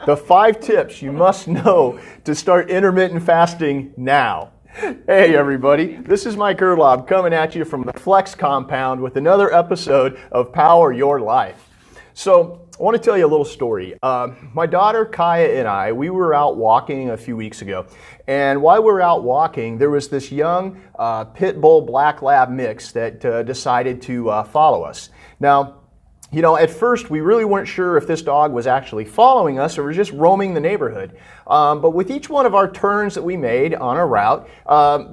The 5 tips you must know to start intermittent fasting now. Hey everybody, this is Mike Erlob coming at you from the Flex Compound with another episode of Power Your Life. So I want to tell you a little story. My daughter Kaya and I, we were out walking a few weeks ago. And while we were out walking, there was this young pit bull black lab mix that decided to follow us. Now, you know, at first we really weren't sure if this dog was actually following us or was just roaming the neighborhood. But with each one of our turns that we made on our route,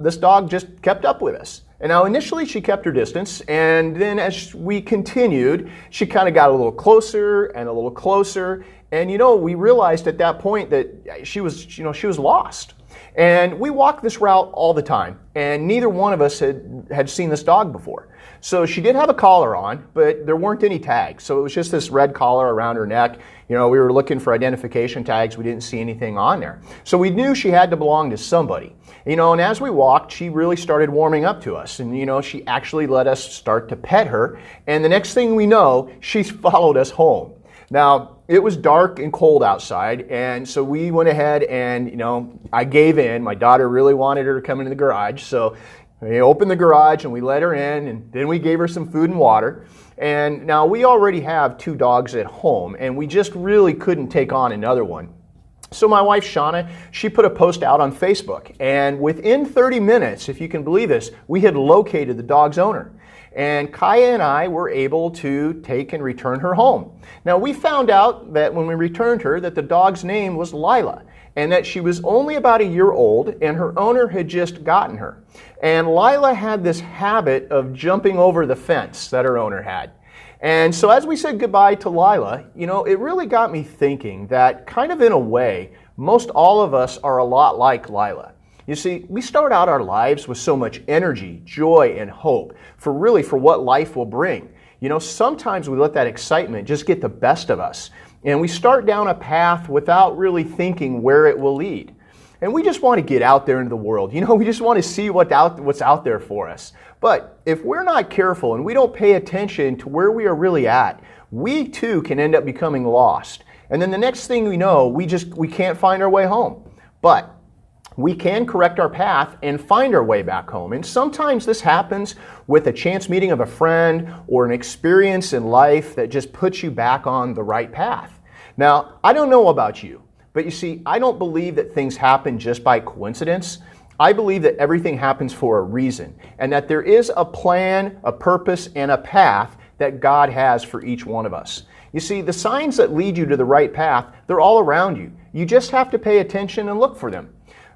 this dog just kept up with us. And now initially she kept her distance, and then as we continued, she kind of got a little closer and a little closer. And you know, we realized at that point that she was lost. And we walked this route all the time, and neither one of us had seen this dog before. So she did have a collar on, but there weren't any tags. So it was just this red collar around her neck. You know, we were looking for identification tags. We didn't see anything on there. So we knew she had to belong to somebody. You know, and as we walked, she really started warming up to us. And, you know, she actually let us start to pet her. And the next thing we know, she followed us home. Now, it was dark and cold outside, and so we went ahead and, you know, I gave in. My daughter really wanted her to come into the garage, so we opened the garage and we let her in, and then we gave her some food and water. And now we already have 2 dogs at home, and we just really couldn't take on another one. So my wife, Shauna, she put a post out on Facebook, and within 30 minutes, if you can believe this, we had located the dog's owner. And Kaya and I were able to take and return her home. Now, we found out that when we returned her that the dog's name was Lila, and that she was only about a year old, and her owner had just gotten her. And Lila had this habit of jumping over the fence that her owner had. And so as we said goodbye to Lila, you know, it really got me thinking that kind of in a way, most all of us are a lot like Lila. You see, we start out our lives with so much energy, joy, and hope for what life will bring. You know, sometimes we let that excitement just get the best of us, and we start down a path without really thinking where it will lead. And we just want to get out there into the world. You know, we just want to see what's out there for us. But if we're not careful and we don't pay attention to where we are really at, we too can end up becoming lost. And then the next thing we know, we can't find our way home. But we can correct our path and find our way back home. And sometimes this happens with a chance meeting of a friend or an experience in life that just puts you back on the right path. Now, I don't know about you, but you see, I don't believe that things happen just by coincidence. I believe that everything happens for a reason, and that there is a plan, a purpose, and a path that God has for each one of us. You see, the signs that lead you to the right path, they're all around you. You just have to pay attention and look for them.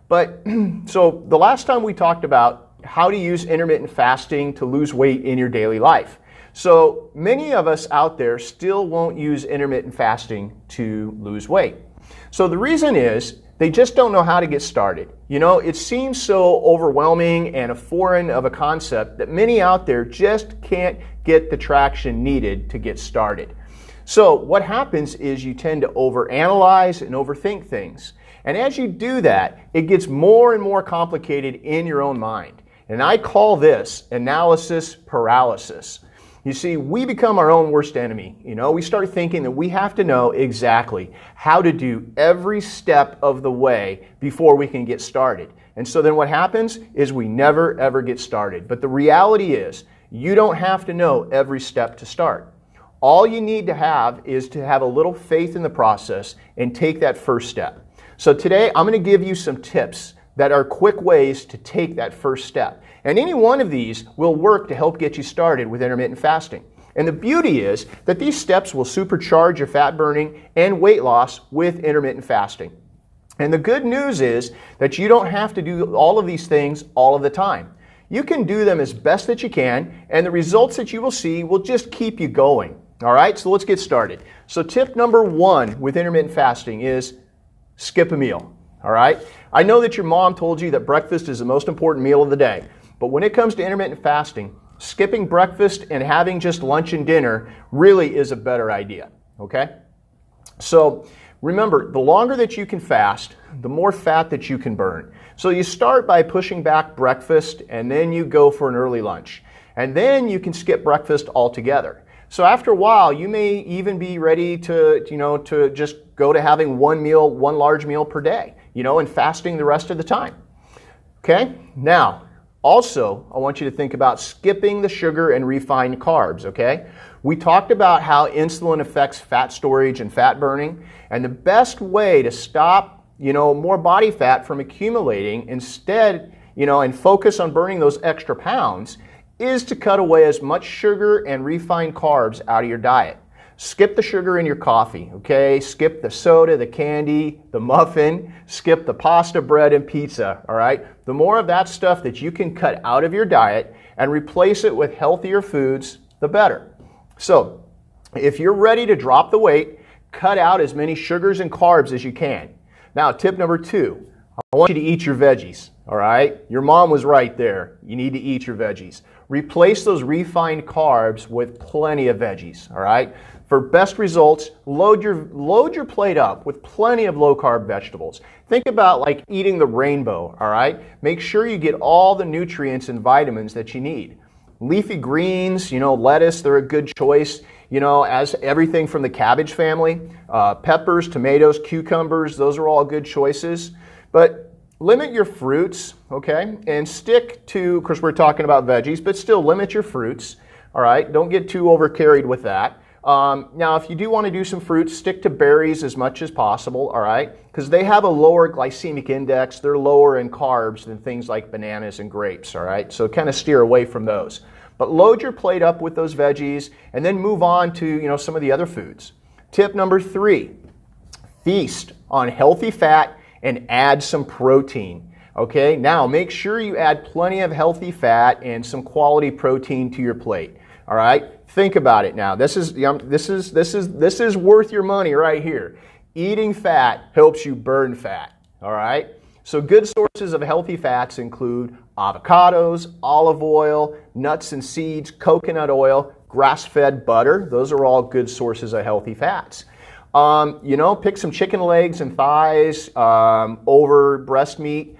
But so the last time we talked about how to use intermittent fasting to lose weight in your daily life. So many of us out there still won't use intermittent fasting to lose weight. So the reason is they just don't know how to get started. You know, it seems so overwhelming and a foreign of a concept that many out there just can't get the traction needed to get started. So what happens is you tend to overanalyze and overthink things. And as you do that, it gets more and more complicated in your own mind. And I call this analysis paralysis. You see, we become our own worst enemy. You know, we start thinking that we have to know exactly how to do every step of the way before we can get started. And so then what happens is we never ever get started. But the reality is, you don't have to know every step to start. All you need to have is to have a little faith in the process and take that first step. So today I'm going to give you some tips that are quick ways to take that first step. And any one of these will work to help get you started with intermittent fasting. And the beauty is that these steps will supercharge your fat burning and weight loss with intermittent fasting. And the good news is that you don't have to do all of these things all of the time. You can do them as best that you can, and the results that you will see will just keep you going. All right, so let's get started. So tip number 1 with intermittent fasting is skip a meal. All right, I know that your mom told you that breakfast is the most important meal of the day, but when it comes to intermittent fasting, skipping breakfast and having just lunch and dinner really is a better idea, okay? So remember, the longer that you can fast, the more fat that you can burn. So you start by pushing back breakfast, and then you go for an early lunch. And then you can skip breakfast altogether. So after a while, you may even be ready to, to just go to having one large meal per day, and fasting the rest of the time. Okay? Now, also, I want you to think about skipping the sugar and refined carbs, okay? We talked about how insulin affects fat storage and fat burning, and the best way to stop, more body fat from accumulating instead, and focus on burning those extra pounds is to cut away as much sugar and refined carbs out of your diet. Skip the sugar in your coffee, okay? Skip the soda, the candy, the muffin, skip the pasta, bread, and pizza, all right? The more of that stuff that you can cut out of your diet and replace it with healthier foods, the better. So, if you're ready to drop the weight, cut out as many sugars and carbs as you can. Now, tip number 2, I want you to eat your veggies, all right? Your mom was right there. You need to eat your veggies. Replace those refined carbs with plenty of veggies, all right? For best results, load your plate up with plenty of low-carb vegetables. Think about like eating the rainbow, all right? Make sure you get all the nutrients and vitamins that you need. Leafy greens, lettuce, they're a good choice, as everything from the cabbage family. Peppers, tomatoes, cucumbers, those are all good choices. But limit your fruits, okay? And stick to, of course, we're talking about veggies, but still limit your fruits, all right? Don't get too overcarried with that. Now, if you do want to do some fruits, stick to berries as much as possible, all right? Because they have a lower glycemic index. They're lower in carbs than things like bananas and grapes, all right? So kind of steer away from those. But load your plate up with those veggies and then move on to, some of the other foods. Tip number 3, feast on healthy fat and add some protein. Okay, now make sure you add plenty of healthy fat and some quality protein to your plate. All right, think about it now. This is worth your money right here. Eating fat helps you burn fat. All right, so good sources of healthy fats include avocados, olive oil, nuts and seeds, coconut oil, grass-fed butter. Those are all good sources of healthy fats. Pick some chicken legs and thighs over breast meat.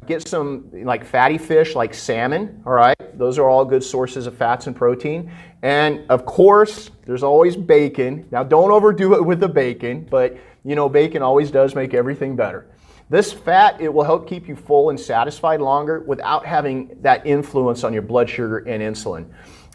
Get some like fatty fish like salmon, all right? Those are all good sources of fats and protein. And of course, there's always bacon. Now don't overdo it with the bacon, but bacon always does make everything better. This fat, it will help keep you full and satisfied longer without having that influence on your blood sugar and insulin.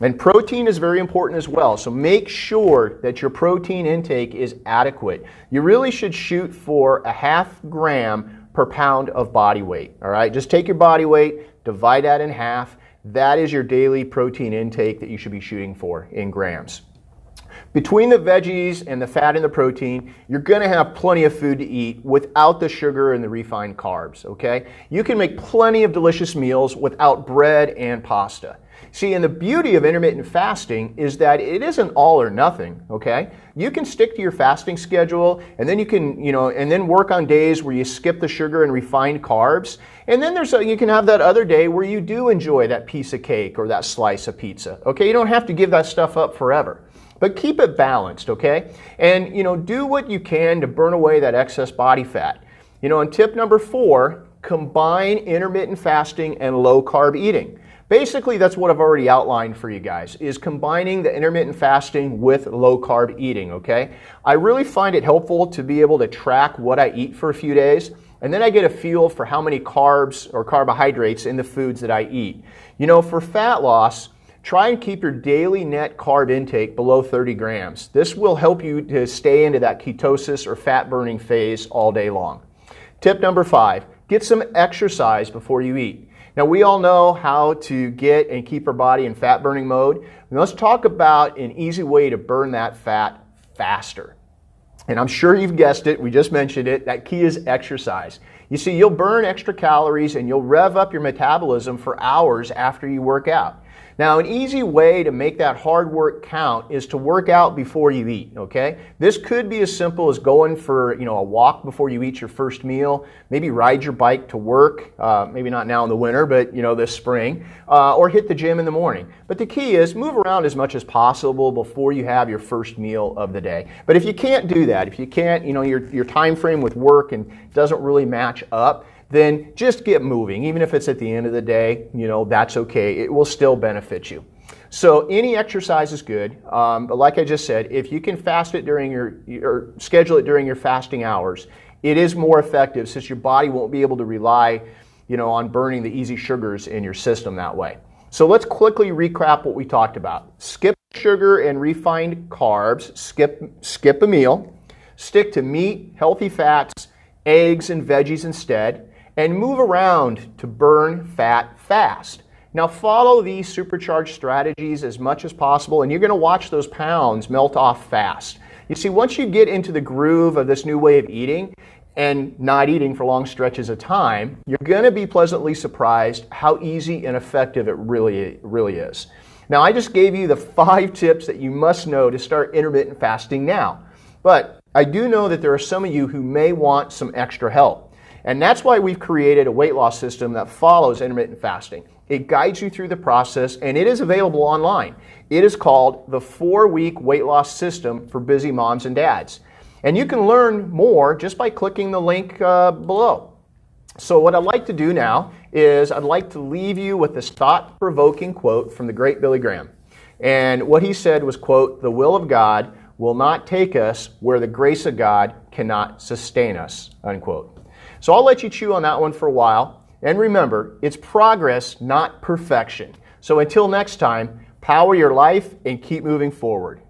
And protein is very important as well, so make sure that your protein intake is adequate. You really should shoot for a 0.5 gram per pound of body weight, all right? Just take your body weight, divide that in half. That is your daily protein intake that you should be shooting for in grams. Between the veggies and the fat and the protein, you're going to have plenty of food to eat without the sugar and the refined carbs, okay? You can make plenty of delicious meals without bread and pasta. See, and the beauty of intermittent fasting is that it isn't all or nothing, okay? You can stick to your fasting schedule, and then you can, and then work on days where you skip the sugar and refined carbs. And then you can have that other day where you do enjoy that piece of cake or that slice of pizza, okay? You don't have to give that stuff up forever. But keep it balanced, okay? And, do what you can to burn away that excess body fat. And tip number 4, combine intermittent fasting and low-carb eating. Basically, that's what I've already outlined for you guys, is combining the intermittent fasting with low-carb eating, okay? I really find it helpful to be able to track what I eat for a few days, and then I get a feel for how many carbs or carbohydrates in the foods that I eat. For fat loss, try and keep your daily net carb intake below 30 grams. This will help you to stay into that ketosis or fat burning phase all day long. Tip number 5, get some exercise before you eat. Now, we all know how to get and keep our body in fat burning mode. And let's talk about an easy way to burn that fat faster. And I'm sure you've guessed it, we just mentioned it, that key is exercise. You see, you'll burn extra calories and you'll rev up your metabolism for hours after you work out. Now, an easy way to make that hard work count is to work out before you eat, okay? This could be as simple as going for, a walk before you eat your first meal, maybe ride your bike to work, maybe not now in the winter, but, this spring, or hit the gym in the morning. But the key is move around as much as possible before you have your first meal of the day. But if you can't do that, if you can't, your time frame with work and doesn't really match up, then just get moving. Even if it's at the end of the day, that's okay. It will still benefit you. So any exercise is good, but like I just said, if you can fast it during or schedule it during your fasting hours, it is more effective since your body won't be able to rely, on burning the easy sugars in your system that way. So let's quickly recap what we talked about. Skip sugar and refined carbs, skip a meal, stick to meat, healthy fats, eggs and veggies instead, and move around to burn fat fast. Now follow these supercharged strategies as much as possible, and you're going to watch those pounds melt off fast. You see, once you get into the groove of this new way of eating and not eating for long stretches of time, you're going to be pleasantly surprised how easy and effective it really is. Now, I just gave you the 5 tips that you must know to start intermittent fasting now. But I do know that there are some of you who may want some extra help. And that's why we've created a weight loss system that follows intermittent fasting. It guides you through the process, and it is available online. It is called the 4-Week Weight Loss System for Busy Moms and Dads. And you can learn more just by clicking the link below. So what I'd like to do now is I'd like to leave you with this thought-provoking quote from the great Billy Graham. And what he said was, quote, "The will of God will not take us where the grace of God cannot sustain us," unquote. So I'll let you chew on that one for a while. And remember, it's progress, not perfection. So until next time, power your life and keep moving forward.